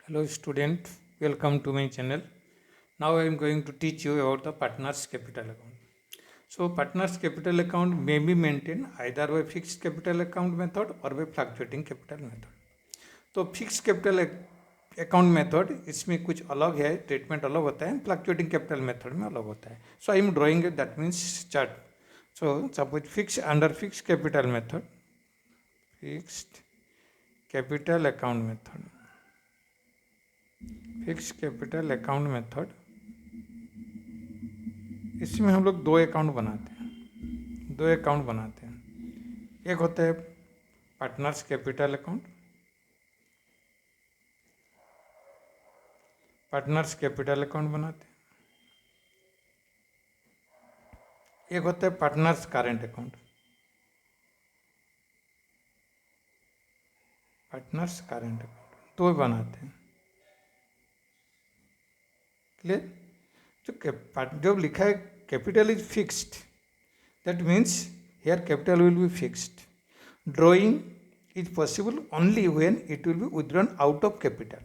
Hello student, welcome to my channel. Now I am going to teach you about the partner's capital account. So partner's capital account may be maintained either by fixed capital account method or by fluctuating capital method. तो fix capital account method इसमें कुछ अलग है, treatment अलग होता है, fluctuating capital method में अलग होता है. So I am drawing that means chart. So suppose fix under fix capital method, fixed capital account method, fix capital account method, इसमें हम लोग दो अकाउंट बनाते हैं. एक होता है पार्टनर्स कैपिटल अकाउंट, बनाते हैं. एक होता है पार्टनर्स करेंट अकाउंट, तो बनाते हैं. क्लियर. जो लिखा है capital is fixed, that means here capital will be fixed. Drawing is possible only when it will be withdrawn out of capital.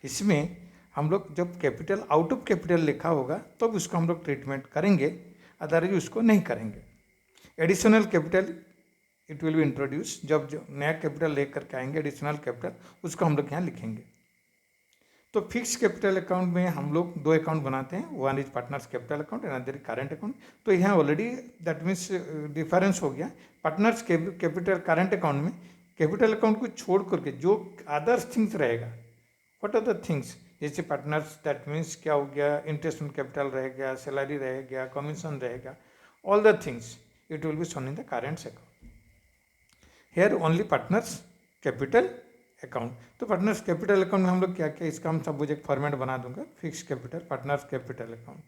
इसमें हम लोग जब कैपिटल आउट ऑफ कैपिटल लिखा होगा तब तो उसको हम लोग ट्रीटमेंट करेंगे, अदरवाइज उसको नहीं करेंगे. Additional capital it will be introduce. जब जो नया कैपिटल लेकर के आएंगे एडिशनल कैपिटल, उसको हम लोग यहाँ लिखेंगे. तो फिक्स कैपिटल अकाउंट में हम लोग दो अकाउंट बनाते हैं. One is partners capital account and other current account. तो यहाँ ऑलरेडी दैट मीन्स डिफरेंस हो गया. पार्टनर्स कैपिटल करेंट अकाउंट में कैपिटल अकाउंट को छोड़ करके जो अदर्स थिंग्स रहेगा, व्हाट आर द थिंग्स, जैसे पार्टनर्स दैट मीन्स क्या हो गया, इंटरेस्ट ऑन कैपिटल रह गया, सैलरी रह गया, कमीशन रहेगा, all the things it will be shown in the current account. Here only partners capital account. तो पार्टनर्स कैपिटल अकाउंट में हम लोग क्या क्या, इसका हम सब एक फॉर्मेट बना दूंगा. Fix capital partners capital account,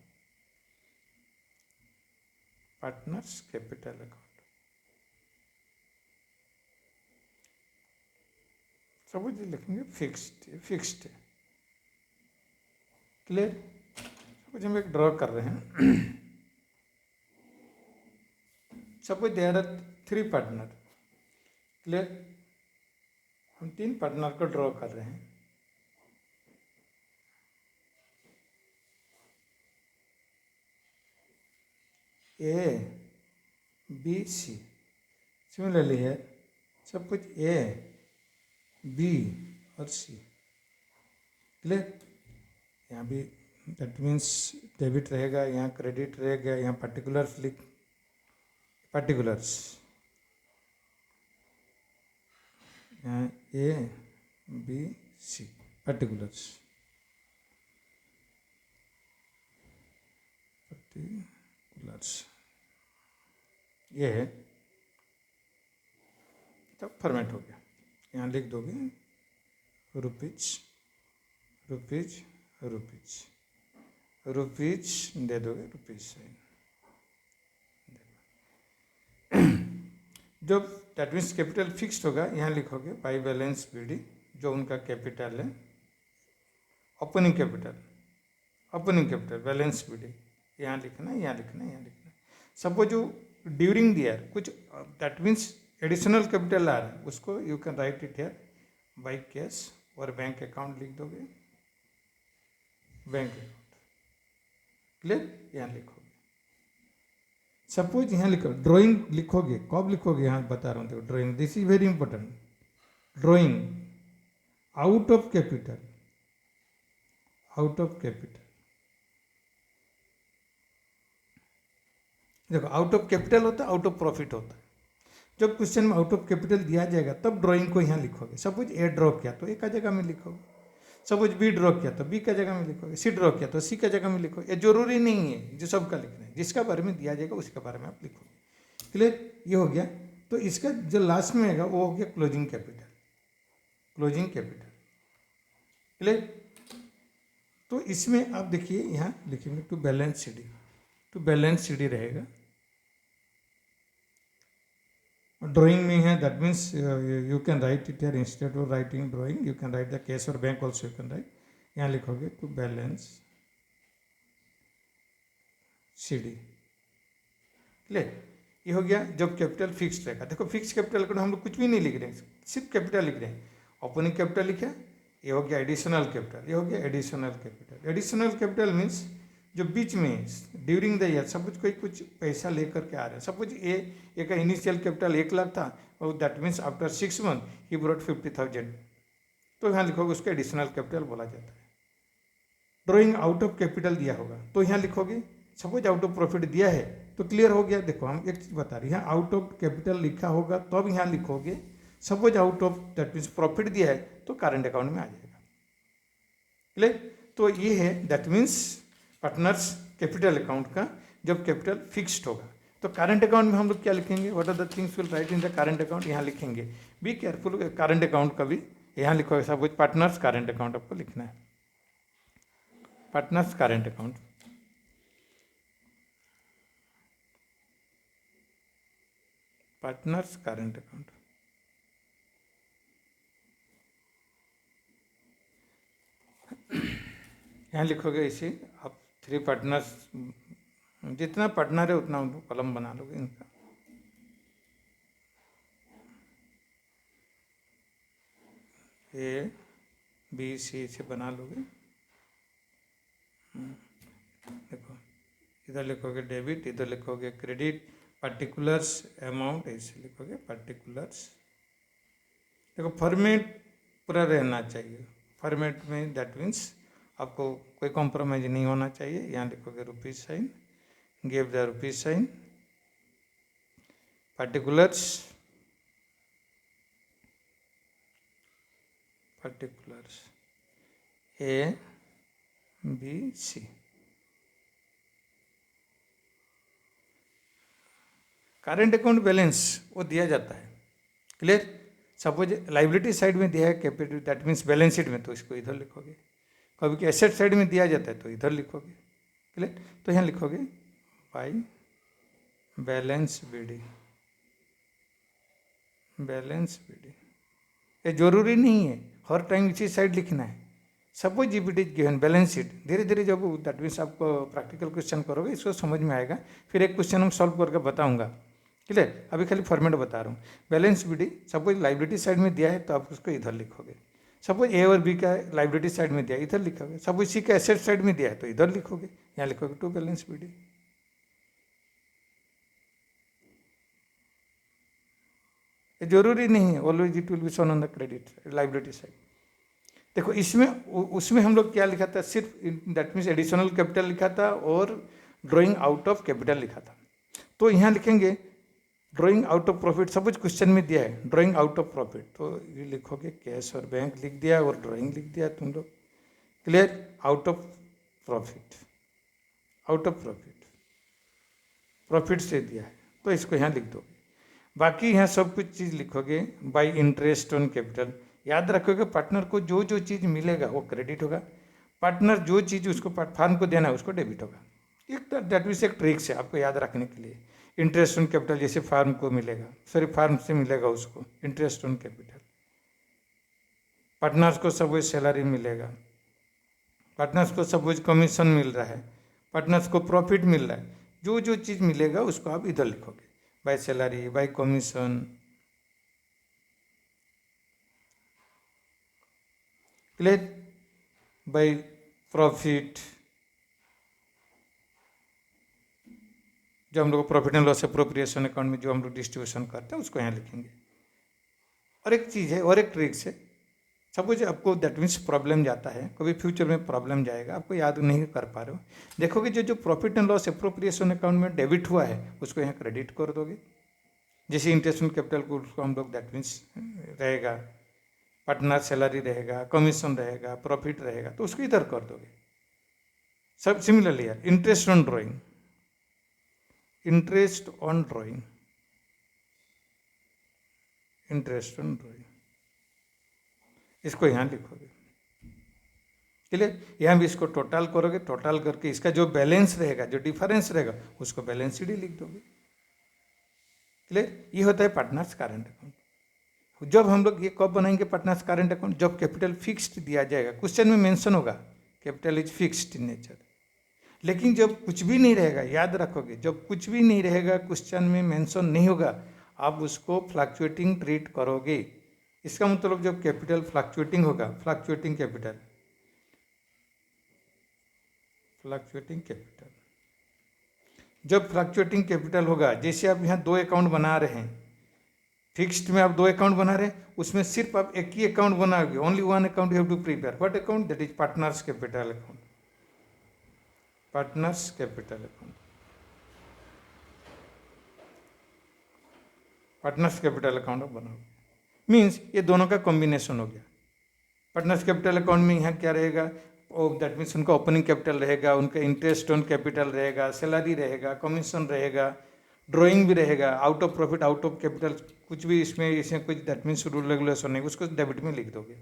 सब लिखेंगे फिक्स्ड. क्लियर. सपोज हम एक ड्रॉ कर रहे हैं. Suppose there are 3 partner. Clear. हम 3 पार्टनर को ड्रॉ कर रहे हैं. ए बी सी. सिमिलरली है सब कुछ ए बी और सी. क्लियर. यहाँ भी दैट मीन्स डेबिट रहेगा, यहाँ क्रेडिट रहेगा, यहाँ पर्टिकुलर्स, यहाँ ए बी सी पर्टिकुलर्स. ये है. तब फॉर्मेट हो गया. यहाँ लिख दोगे रुपीज दे दोगे रुपीज साइन. जब दैट मीन्स कैपिटल फिक्स्ड होगा, यहाँ लिखोगे बाई बैलेंस बीडी, जो उनका कैपिटल है. ओपनिंग कैपिटल बैलेंस बीडी यहाँ लिखना, यहाँ लिखना. सपोज जो ड्यूरिंग द ईयर कुछ दैट मीन्स एडिशनल कैपिटल आ रहा है, उसको you can write it here by cash और बैंक अकाउंट लिख दोगे, बैंक अकाउंट. क्लियर. यहाँ लिखोगे. सपोज यहाँ लिखो ड्राइंग लिखोगे. कब लिखोगे यहाँ बता रहा हूँ. देखो drawing, this is very important. Drawing out of capital, देखो आउट ऑफ कैपिटल होता है, आउट ऑफ प्रॉफिट होता है. जब क्वेश्चन में आउट ऑफ कैपिटल दिया जाएगा तब ड्राइंग को यहाँ लिखोगे. सपोज ए ड्रॉ किया तो ए का जगह में लिखोगे. सपोज बी ड्रॉ किया तो बी का जगह में लिखोगे. सी ड्रॉ किया तो सी का जगह में लिखोगे. ये जरूरी नहीं है जो सबका लिखना है, जिसका बारे में दिया जाएगा उसके बारे में आप लिखोगे. क्लियर. ये हो गया. तो इसका जो लास्ट में आएगा वो हो गया क्लोजिंग कैपिटल. क्लियर. तो इसमें आप देखिए यहाँ लिखेंगे टू बैलेंस सी डी रहेगा. ड्राइंग में है that means you can write it here instead of writing drawing, you can write the cash और bank also you can write. यहाँ लिखोगे to balance C D. Clear. ये हो गया जब कैपिटल फिक्स्ड रहेगा. देखो फिक्स कैपिटल को हम लोग कुछ भी नहीं लिख रहे हैं, सिर्फ कैपिटल लिख रहे हैं. ओपनिंग कैपिटल लिखे, ये हो गया एडिशनल कैपिटल, ये हो गया additional capital. Additional capital means जो बीच में ड्यूरिंग द ईयर सपोज कोई कुछ पैसा लेकर के आ रहा है, सपोज ए का इनिशियल कैपिटल 1,00,000 था और that means after 6 month he brought 50,000, तो यहाँ लिखोगे उसको एडिशनल कैपिटल बोला जाता है। ड्रॉइंग आउट ऑफ कैपिटल दिया होगा तो यहाँ लिखोगे, सपोज आउट ऑफ प्रॉफिट दिया है तो क्लियर हो गया। देखो हम एक चीज़ बता रहे हैं, यहाँ आउट ऑफ कैपिटल लिखा होगा तो अब यहाँ लिखोगे suppose out of that means profit दिया है तो करंट अकाउंट में आ जाएगा। क्लियर? तो ये है that means partners capital account का जब कैपिटल फिक्स्ड होगा। तो करंट अकाउंट में हम लोग क्या लिखेंगे, what are the things will write in the current account, यहाँ लिखेंगे। बी केयरफुल, करंट अकाउंट का भी यहाँ लिखोगे, सपोज पार्टनर्स करंट अकाउंट आपको लिखना है, partners current account. Partners current account यहाँ लिखोगे इसे आप 3 पार्टनर्स, जितना पार्टनर है उतना उनको कॉलम बना लोगे इनका। ए बी सी से बना लोगे। देखो इधर लिखोगे डेबिट, इधर लिखोगे क्रेडिट, पर्टिकुलर्स अमाउंट ऐसे लिखोगे पर्टिकुलर्स। देखो फॉर्मेट पूरा रहना चाहिए, फॉर्मेट में दैट मीन्स आपको कोई कॉम्प्रोमाइज नहीं होना चाहिए। यहाँ लिखोगे rupees sign, give the rupees sign, particulars, particulars A B C. Current account balance वो दिया जाता है। क्लियर? सपोज लाइबिलिटी साइड में दिया है capital that means balance sheet में, तो इसको इधर लिखोगे। कभी एसेट साइड में दिया जाता है तो इधर लिखोगे। क्लियर? तो यहाँ लिखोगे by balance BD, balance BD. ये जरूरी नहीं है हर टाइम इसी साइड लिखना है। Suppose if it is given balance sheet, धीरे धीरे जब दैट मीन्स आपको प्रैक्टिकल क्वेश्चन करोगे इसको समझ में आएगा। फिर एक क्वेश्चन हम सॉल्व करके बताऊंगा। क्लियर? अभी खाली फॉर्मेट बता रहा हूँ। Balance BD suppose liability side में दिया है तो आप उसको इधर लिखोगे। सपोज ए और बी का लाइबिलिटी साइड में दिया है इधर लिखोगे। सपोज सी का एसेट साइड में दिया है तो इधर लिखोगे, यहाँ लिखोगे टू बैलेंस बीडी। ये जरूरी नहीं है always it will be shown on the credit liability side. देखो इसमें उसमें हम लोग क्या लिखा था, सिर्फ दैट मीन्स एडिशनल कैपिटल लिखा था और ड्राइंग आउट ऑफ कैपिटल लिखा था। तो यहाँ लिखेंगे ड्राइंग आउट ऑफ प्रॉफिट, सब कुछ क्वेश्चन में दिया है ड्राइंग आउट ऑफ प्रॉफिट, तो ये लिखोगे कैश और बैंक लिख दिया और ड्राइंग लिख दिया तुम लोग। Clear? Out of profit, out of profit, profit से दिया है तो इसको यहाँ लिख दोगे। बाकी यहाँ सब कुछ चीज़ लिखोगे बाई इंटरेस्ट ऑन कैपिटल। याद रखोगे पार्टनर को जो जो चीज़ मिलेगा वो क्रेडिट होगा, पार्टनर जो चीज़ उसको फार्म को देना है उसको डेबिट होगा। एक दैट मीन्स एक ट्रिक्स है आपको याद रखने के लिए। इंटरेस्ट ऑन कैपिटल जैसे फार्म को मिलेगा, सॉरी फार्म से मिलेगा उसको इंटरेस्ट ऑन कैपिटल, पार्टनर्स को सपोज सैलरी मिलेगा, पार्टनर्स को सपोज कमीशन मिल रहा है, पार्टनर्स को प्रॉफिट मिल रहा है, जो जो चीज़ मिलेगा उसको आप इधर लिखोगे by salary, bye commission. Clear? By profit, जो हम लोग profit and loss appropriation account में जो हम लोग डिस्ट्रीब्यूशन करते हैं उसको यहाँ लिखेंगे। और एक चीज़ है और एक ट्रिक्स है, सपोज आपको दैट मीन्स प्रॉब्लम जाता है, कभी फ्यूचर में प्रॉब्लम जाएगा, आपको याद नहीं कर पा रहे हो, देखोगे जो जो profit and loss appropriation account में डेबिट हुआ है उसको यहाँ क्रेडिट कर दोगे। जैसे इंटरेस्ट ऑन कैपिटल को उसको हम लोग दैट मीन्स रहेगा, पार्टनर सैलरी रहेगा, कमीशन रहेगा, प्रॉफिट रहेगा तो उसको इधर कर दोगे। सब सिमिलरली यार interest on drawing, interest on drawing, interest on drawing इसको यहाँ लिखोगे। क्लियर? यहाँ भी इसको टोटल करोगे, टोटल करके इसका जो बैलेंस रहेगा, जो डिफरेंस रहेगा उसको बैलेंस शीट लिख दोगे। क्लियर? ये होता है पार्टनर्स करंट अकाउंट। जब हम लोग ये कब बनाएंगे पार्टनर्स करंट अकाउंट, जब कैपिटल फिक्स्ड दिया जाएगा, क्वेश्चन में मेंशन होगा capital is fixed in nature. लेकिन जब कुछ भी नहीं रहेगा, याद रखोगे जब कुछ भी नहीं रहेगा, क्वेश्चन में मेंशन नहीं होगा, आप उसको फ्लक्चुएटिंग ट्रीट करोगे। इसका मतलब जब कैपिटल फ्लक्चुएटिंग होगा, फ्लक्चुएटिंग कैपिटल जब फ्लक्चुएटिंग कैपिटल होगा, जैसे आप यहाँ 2 अकाउंट बना रहे हैं, फिक्स्ड में आप 2 अकाउंट बना रहे हैं, उसमें सिर्फ आप एक ही अकाउंट बनाओगे, only one account you have to prepare. What account? That is partners capital account. Partners capital account, partners capital account आप बनाओगे. मीन्स ये दोनों का कॉम्बिनेशन हो गया. पार्टनर्स कैपिटल अकाउंट में यहाँ क्या रहेगा? दैट मीन्स उनका ओपनिंग कैपिटल रहेगा, उनका इंटरेस्ट ऑन कैपिटल रहेगा, सैलरी रहेगा, कमीशन रहेगा, ड्राइंग भी रहेगा, out of profit, out of capital, कुछ भी इसमें कुछ दैट मीन्स रूल रेगुलेशन नहीं, उसको डेबिट में लिख दोगे.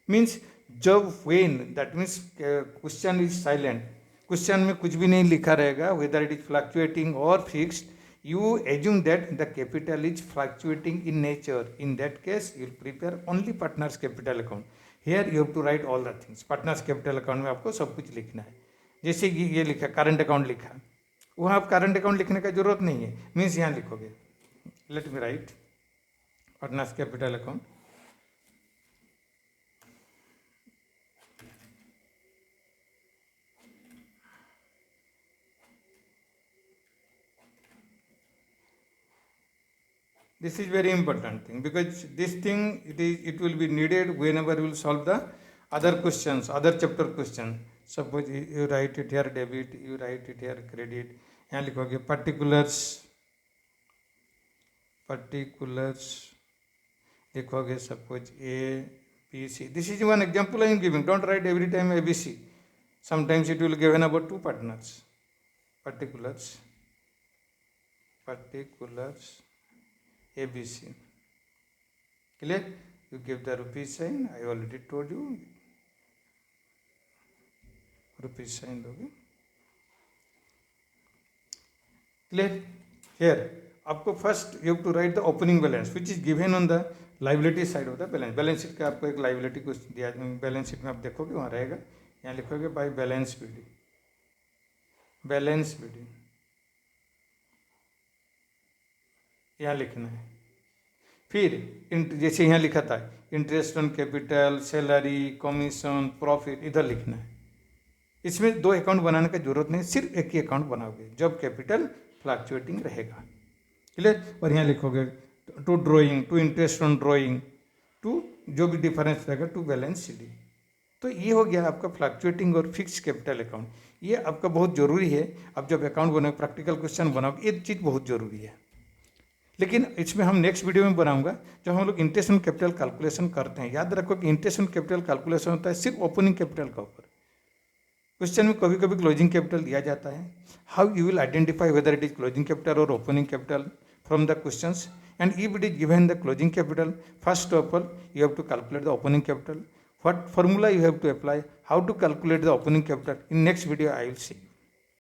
मीन्स जब when that means question is silent, question में कुछ भी नहीं लिखा रहेगा, वेदर इट इज फ्लक्चुएटिंग और fixed, you assume that the capital is fluctuating in nature. In that case, you will prepare only partners capital account. Here you have to write all the things. Partners capital account में आपको सब कुछ लिखना है. जैसे कि ये लिखा करंट अकाउंट लिखा, वहाँ आप करंट अकाउंट लिखने का जरूरत नहीं है, मीन्स यहाँ लिखोगे. Let me right partners capital account. This is very important thing, because this thing it will be needed whenever you will solve the other questions, other chapter question. Suppose you write it here debit, you write it here credit. यहाँ लिखोगे particulars लिखोगे suppose A B C. This is one example I am giving. Don't write every time A B C. Sometimes it will given about 2 partners. Particulars ABC. Clear? You give the rupees sign. I already told you. Rupees sign दोगे. Clear? Here, आपको first you have to write the opening balance, which is given on the liability side of the balance. Balance sheet का आपको एक liability कुछ दिया, balance sheet में आप देखोगे वहाँ रहेगा. यहाँ लिखोगे by balance BD. यहाँ लिखना है. फिर जैसे यहाँ लिखा था interest on capital, salary, commission, profit, इधर लिखना है. इसमें 2 अकाउंट बनाने का जरूरत नहीं, सिर्फ एक ही अकाउंट बनाओगे जब कैपिटल फ्लक्चुएटिंग रहेगा. क्लियर? और यहाँ लिखोगे to drawing, to interest on drawing, to जो भी डिफरेंस रहेगा टू बैलेंस CD. तो ये हो गया आपका फ्लक्चुएटिंग और फिक्स कैपिटल अकाउंट. ये आपका बहुत ज़रूरी है. आप जब अकाउंट बनाओगे, प्रैक्टिकल क्वेश्चन बनाओगे, ये चीज़ बहुत ज़रूरी है. लेकिन इसमें हम नेक्स्ट वीडियो में बनाऊंगा जब हम लोग इंटरेस्ट ऑन कैपिटल कैलकुलेशन करते हैं. याद रखो कि इंटरेस्ट ऑन कैपिटल कैलकुलेशन होता है सिर्फ ओपनिंग कैपिटल का ऊपर. क्वेश्चन में कभी कभी क्लोजिंग कैपिटल दिया जाता है. How you will identify whether it is closing capital और opening capital from the questions. And if it is given the closing capital, first of all you have to calculate the opening capital. What formula you have to apply, how to calculate the opening capital, in next video I will C.